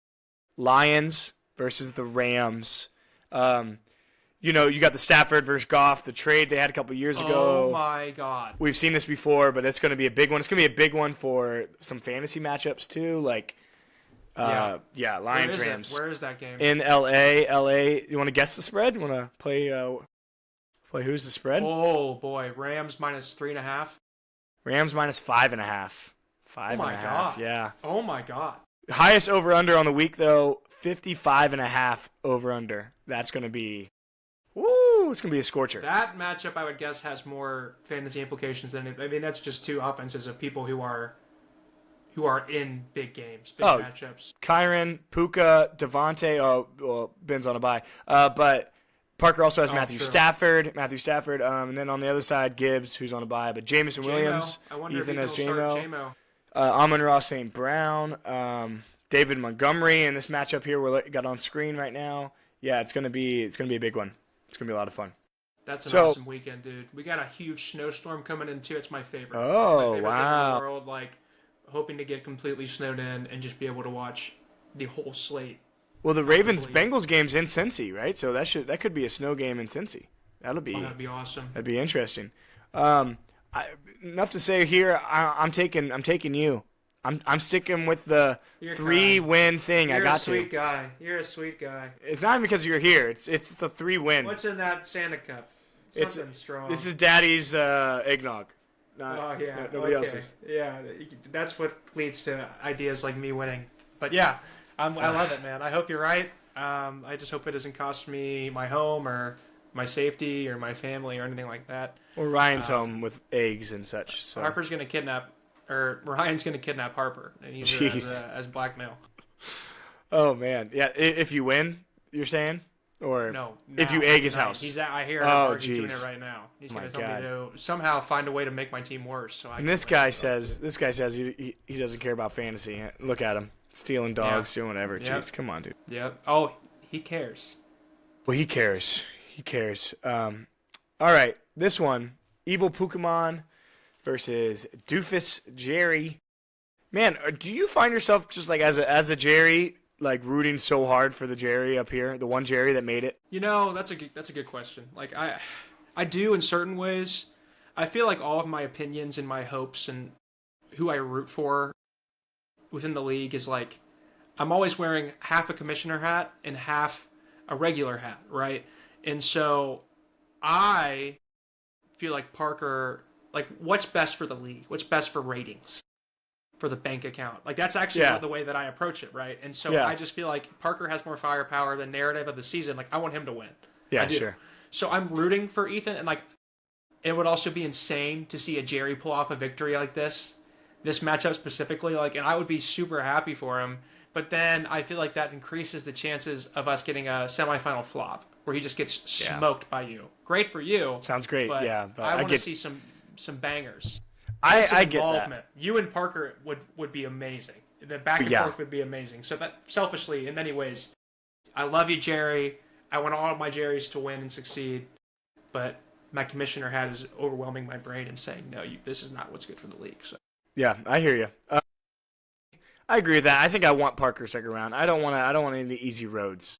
Lions versus the Rams. You got the Stafford versus Goff, the trade they had a couple years ago. Oh my God. We've seen this before, but it's going to be a big one. It's going to be a big one for some fantasy matchups too, like Lions Rams. Where is that game? In LA. You want to guess the spread? You want to play who's the spread? Oh boy, Rams minus 3.5. Rams minus 5.5. 5.5. Oh my God. Yeah. Oh my God. Highest over under on the week though, 55.5 over under. That's going to be it's going to be a scorcher. That matchup I would guess has more fantasy implications than I mean that's just 2 offenses of people who are in big games, big matchups. Kyron, Puka, Devontae, Ben's on a bye. But Parker also has Matthew Stafford, and then on the other side, Gibbs, who's on a bye, but Jameson Williams, Ethan has J-Mo. Amon-Ra St. Brown, David Montgomery in this matchup here we got on screen right now. Yeah, it's gonna be a big one. It's gonna be a lot of fun. That's an awesome weekend, dude. We got a huge snowstorm coming in too. It's my favorite. Oh, my favorite wow! game in the world, like hoping to get completely snowed in and just be able to watch the whole slate. Well, the Ravens-Bengals game's in Cincy, right? So that could be a snow game in Cincy. That'd be awesome. That'd be interesting. Enough to say here. I'm taking you. I'm sticking with the 3-win thing. You're I got a sweet guy. You're a sweet guy. It's not because you're here. It's the 3-win. What's in that Santa cup? Something strong. This is Daddy's eggnog. Nobody else's. Yeah, that's what leads to ideas like me winning. But yeah, I love it, man. I hope you're right. I just hope it doesn't cost me my home or my safety or my family or anything like that. Or Ryan's home with eggs and such. So. Ryan's going to kidnap Harper and use it as blackmail. Oh man, yeah. If you win, you're saying, or no? If you egg his house, I hear he's doing it right now. He's going to tell me to somehow find a way to make my team worse. So this guy says he doesn't care about fantasy. Look at him stealing dogs, doing whatever. Yep. Jeez, come on, dude. Yep. Oh, he cares. Well, he cares. He cares. All right, this one, Evil Pokemon versus Doofus Jerry. Man, do you find yourself just like as a Jerry, like rooting so hard for the Jerry up here, the one Jerry that made it? That's a good question. Like I do in certain ways. I feel like all of my opinions and my hopes and who I root for within the league is like I'm always wearing half a commissioner hat and half a regular hat, right? And so I feel like Parker, like what's best for the league? What's best for ratings? For the bank account. Like that's actually the way that I approach it, right? And so I just feel like Parker has more firepower, the narrative of the season. Like I want him to win. Yeah, sure. So I'm rooting for Ethan, and like it would also be insane to see a Jerry pull off a victory like this matchup specifically. Like, and I would be super happy for him. But then I feel like that increases the chances of us getting a semifinal flop where he just gets smoked by you. Great for you. Sounds great. But but I want to see some bangers. I get involvement. You and Parker would be amazing. The back and forth would be amazing. So that selfishly, in many ways, I love you, Jerry. I want all of my Jerrys to win and succeed, but my commissioner hat is overwhelming my brain and saying, no, this is not what's good for the league. So. Yeah, I hear you. I agree with that. I think I want Parker second round. I don't want any easy roads.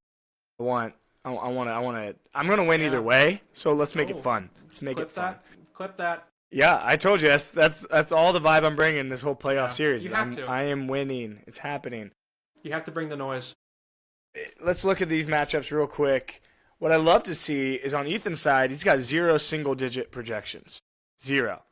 I'm gonna win either way. So let's make it fun. Let's make it fun. Clip that. Yeah, I told you that's all the vibe I'm bringing this whole playoff series. You have to. I am winning. It's happening. You have to bring the noise. Let's look at these matchups real quick. What I love to see is on Ethan's side, he's got 0 single-digit projections. 0.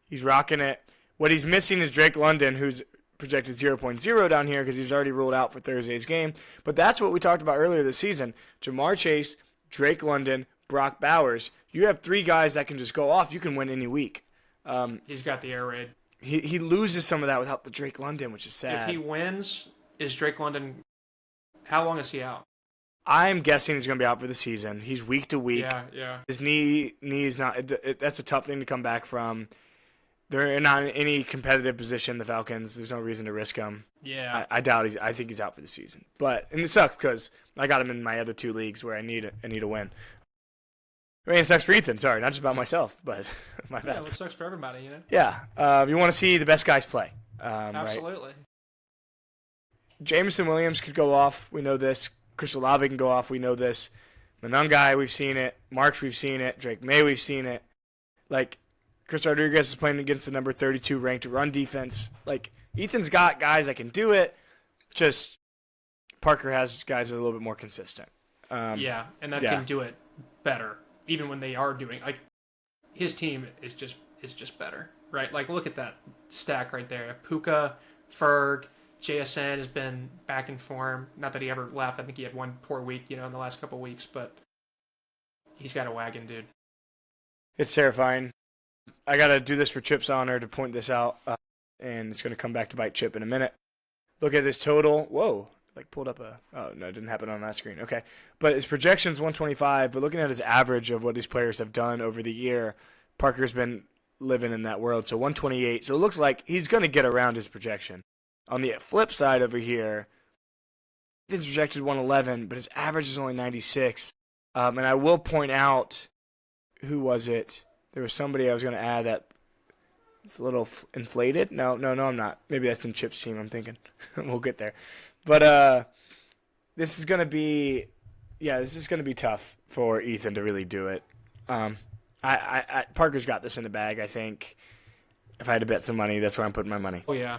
He's rocking it. What he's missing is Drake London, who's projected 0.0 down here because he's already ruled out for Thursday's game. But that's what we talked about earlier this season. Jamar Chase, Drake London, Brock Bowers. You have 3 guys that can just go off. You can win any week. He's got the air raid. He loses some of that without the Drake London, which is sad. If he wins, is Drake London – how long is he out? I'm guessing he's going to be out for the season. He's week to week. Yeah. His knee is not that's a tough thing to come back from. They're not in any competitive position, the Falcons. There's no reason to risk him. Yeah. I doubt I think he's out for the season. And it sucks because I got him in my other 2 leagues where I need a win. I mean, it sucks for Ethan. Sorry, not just about myself, but my bad. Yeah, it sucks for everybody, you know? Yeah. You want to see the best guys play. Absolutely. Right? Jameson Williams could go off. We know this. Chris Olave can go off. We know this. Monangai, we've seen it. Marks, we've seen it. Drake May, we've seen it. Like, Chris Rodriguez is playing against the number 32 ranked run defense. Like, Ethan's got guys that can do it. Just Parker has guys that are a little bit more consistent. And that can do it better, even when they are doing. Like, his team is just better, right? Like, look at that stack right there. Puka, Ferg. JSN has been back in form. Not that he ever left. I think he had one poor week, in the last couple of weeks, but he's got a wagon, dude. It's terrifying. I got to do this for Chip's honor to point this out, and it's going to come back to bite Chip in a minute. Look at this total. Whoa. Pulled up oh, no, it didn't happen on that screen. Okay. But his projection's 125, but looking at his average of what these players have done over the year, Parker's been living in that world. So 128. So it looks like he's going to get around his projection. On the flip side over here, he's projected 111, but his average is only 96. And I will point out, who was it? There was somebody I was going to add that it's a little inflated. No, I'm not. Maybe that's in Chip's team, I'm thinking. We'll get there. But this is going to be tough for Ethan to really do it. Parker's got this in the bag, I think. If I had to bet some money, that's where I'm putting my money. Oh, yeah.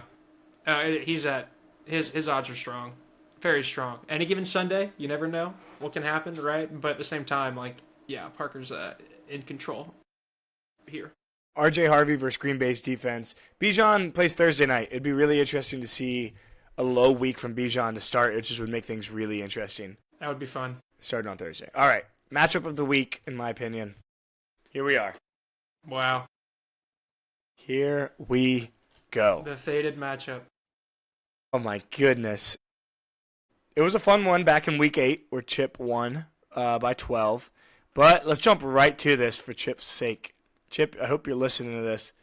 He's at his odds are strong, very strong. Any given Sunday, you never know what can happen, right? But at the same time, Parker's in control here. RJ Harvey versus Green Bay's defense. Bijan plays Thursday night. It'd be really interesting to see a low week from Bijan to start. It just would make things really interesting. That would be fun. Starting on Thursday. All right, matchup of the week, in my opinion. Here we are. Wow. Here we go. The faded matchup. Oh, my goodness. It was a fun one back in Week 8 where Chip won by 12. But let's jump right to this for Chip's sake. Chip, I hope you're listening to this.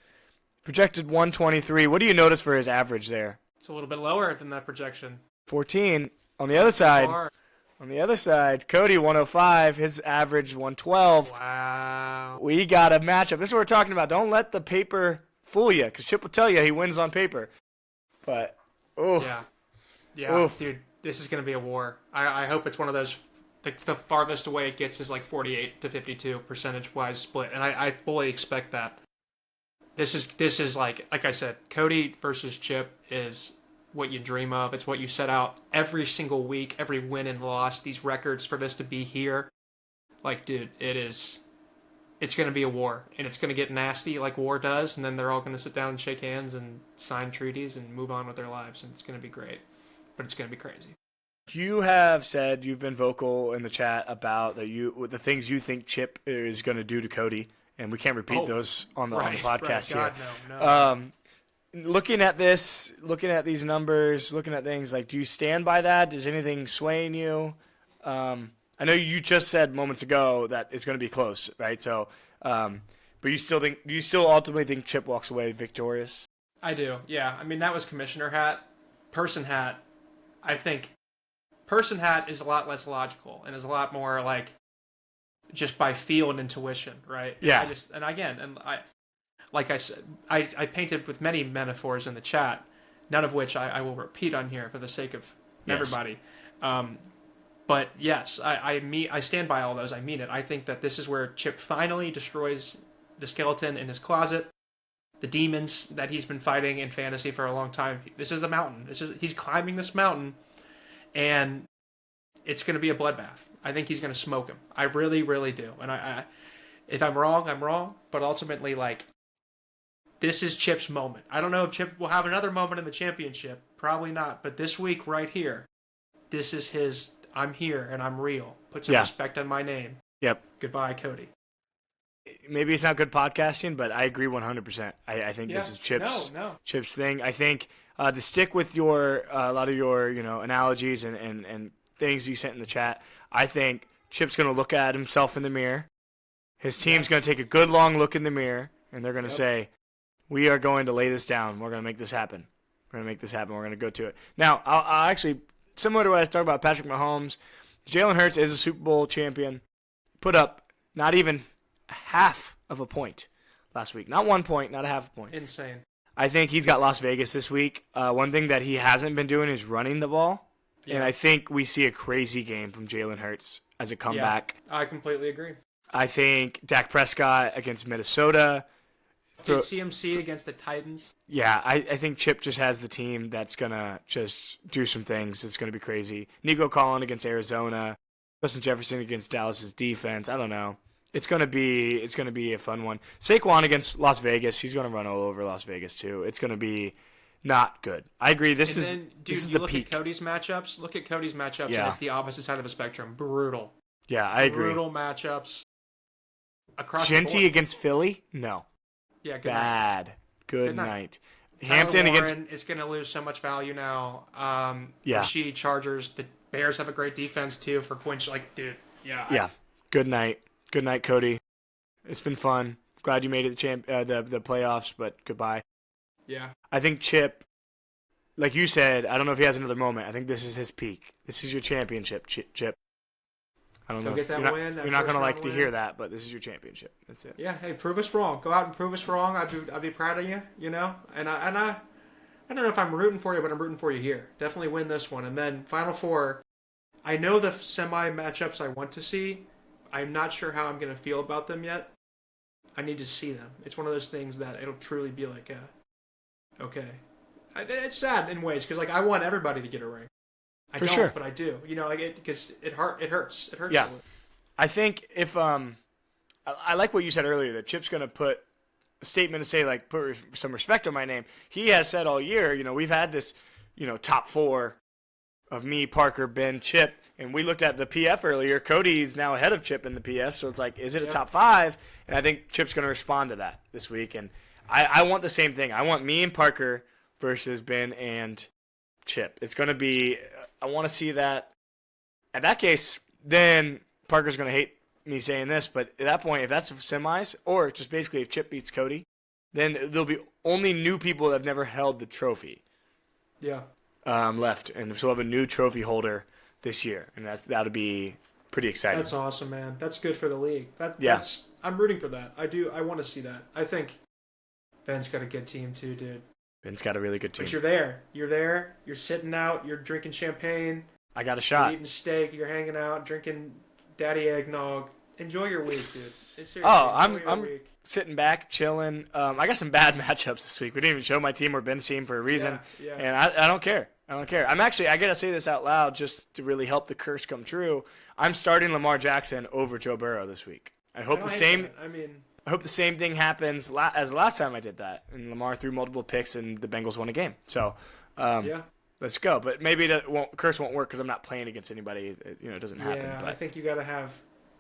Projected 123. What do you notice for his average there? It's a little bit lower than that projection. 14. On the other side, Cody 105. His average 112. Wow. We got a matchup. This is what we're talking about. Don't let the paper fool you, because Chip will tell you he wins on paper. But, dude, this is going to be a war. I hope it's one of those, the farthest away it gets is 48 to 52 percentage-wise split, and I fully expect that. This is like I said, Cody versus Chip is what you dream of. It's what you set out every single week, every win and loss, these records for this to be here. Dude, it's going to be a war, and it's going to get nasty like war does, and then they're all going to sit down and shake hands and sign treaties and move on with their lives, and it's going to be great, but it's going to be crazy. You have said, you've been vocal in the chat about the things you think Chip is going to do to Cody, and we can't repeat those on the podcast right. here. God, no. Looking at this, looking at these numbers, looking at things, do you stand by that? Is anything swaying you? I know you just said moments ago that it's going to be close, right? So, But do you still ultimately think Chip walks away victorious? I do. Yeah. I mean, that was commissioner hat. Person hat. I think person hat is a lot less logical and is a lot more like just by feel and intuition, right? Yeah. Like I said, I painted with many metaphors in the chat, none of which I will repeat on here for the sake of everybody. But yes, I stand by all those. I mean it. I think that this is where Chip finally destroys the skeleton in his closet, the demons that he's been fighting in fantasy for a long time. This is the mountain. He's climbing this mountain, and it's going to be a bloodbath. I think he's going to smoke him. I really, really do. And if I'm wrong, I'm wrong. But ultimately, like, this is Chip's moment. I don't know if Chip will have another moment in the championship. Probably not. But this week, right here, this is his. I'm here and I'm real. Put some respect on my name. Yep. Goodbye, Cody. Maybe it's not good podcasting, but I agree 100%. I think this is Chip's Chip's thing. I think to stick with your a lot of your analogies and things you sent in the chat, I think Chip's going to look at himself in the mirror. His team's going to take a good long look in the mirror, and they're going to say, we are going to lay this down. We're going to make this happen. We're going to make this happen. We're going to go to it. Now, I'll actually, similar to what I was talking about Patrick Mahomes, Jalen Hurts is a Super Bowl champion. Put up not even half of a point last week. Not 1 point, not a half a point. Insane. I think he's got Las Vegas this week. One thing that he hasn't been doing is running the ball. Yeah. And I think we see a crazy game from Jalen Hurts as a comeback. Yeah, I completely agree. I think Dak Prescott against Minnesota. CMC against the Titans. Yeah, I think Chip just has the team that's going to just do some things. It's going to be crazy. Nico Collins against Arizona. Justin Jefferson against Dallas's defense. I don't know. It's going to be a fun one. Saquon against Las Vegas. He's going to run all over Las Vegas too. It's going to be not good. I agree. This is the peak. At Cody's matchups. Look at Cody's matchups. Yeah. And it's the opposite side of a spectrum. Brutal. Yeah, I agree. Brutal matchups. Across Genty against Philly? No. Yeah, bad. Good night. Hampton against is going to lose so much value now. She Chargers. The Bears have a great defense too for Quinch. Like, dude. Yeah. Good night. Good night, Cody. It's been fun. Glad you made it the playoffs, but goodbye. Yeah. I think Chip, like you said, I don't know if he has another moment. I think this is his peak. This is your championship, Chip. I don't know. You're not going to like to hear that, but this is your championship. That's it. Yeah. Hey, prove us wrong. Go out and prove us wrong. I'd be proud of you. And I don't know if I'm rooting for you, but I'm rooting for you here. Definitely win this one, and then Final Four. I know the semi matchups I want to see. I'm not sure how I'm going to feel about them yet. I need to see them. It's one of those things that it'll truly be like, okay. It's sad in ways because like I want everybody to get a ring. I don't, sure. But I do. Because it hurts. It hurts. Yeah. I think if I like what you said earlier that Chip's going to put a statement to say like put some respect on my name. He has said all year. We've had this top four of me, Parker, Ben, Chip. And we looked at the PF earlier. Cody's now ahead of Chip in the PF, so it's like, is it a top five? And I think Chip's going to respond to that this week. And I want the same thing. I want me and Parker versus Ben and Chip. It's going to be – I want to see that. At that case, then Parker's going to hate me saying this, but at that point, if that's semis, or just basically if Chip beats Cody, then there'll be only new people that have never held the trophy left. And so we'll have a new trophy holder this year, and that'll be pretty exciting. That's awesome, man. That's good for the league. I'm rooting for that. I want to see that. I think Ben's got a good team too, dude. Ben's got a really good team. But you're there. You're sitting out. You're drinking champagne. I got a shot. You're eating steak. You're hanging out, drinking daddy eggnog. Enjoy your week, dude. I'm sitting back, chilling. I got some bad matchups this week. We didn't even show my team or Ben's team for a reason, and I don't care. I don't care. I got to say this out loud just to really help the curse come true. I'm starting Lamar Jackson over Joe Burrow this week. I hope the same thing happens as last time I did that. And Lamar threw multiple picks and the Bengals won a game. So, let's go. But maybe curse won't work because I'm not playing against anybody. It doesn't happen. Yeah, but I think you got to have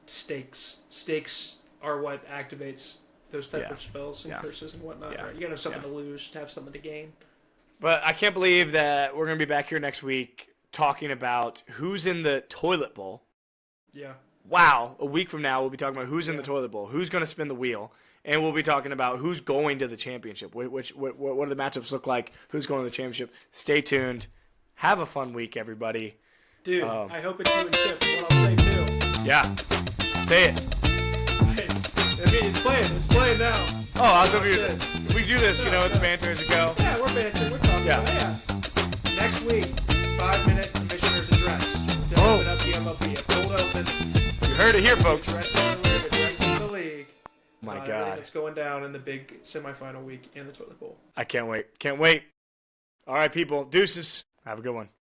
stakes. Stakes are what activates those type of spells and curses and whatnot. Yeah. Right? You got to have something to lose to have something to gain. But I can't believe that we're going to be back here next week talking about who's in the toilet bowl. Yeah. Wow. A week from now, we'll be talking about who's in the toilet bowl, who's going to spin the wheel. And we'll be talking about who's going to the championship. What do the matchups look like? Who's going to the championship? Stay tuned. Have a fun week, everybody. Dude, I hope it's you and Chip. What I'll say too. Yeah. Say it. I mean, it's playing now. Oh, I was hoping if we do this, it's banter as we go. Yeah, we're banter. We're talking. Yeah. Next week, 5-minute commissioner's address. To open up the MLB. A cold open. You heard it here, folks. Addressing the league. My Everything God. that's going down in the big semifinal week in the toilet bowl. I can't wait. Can't wait. All right, people. Deuces. Have a good one.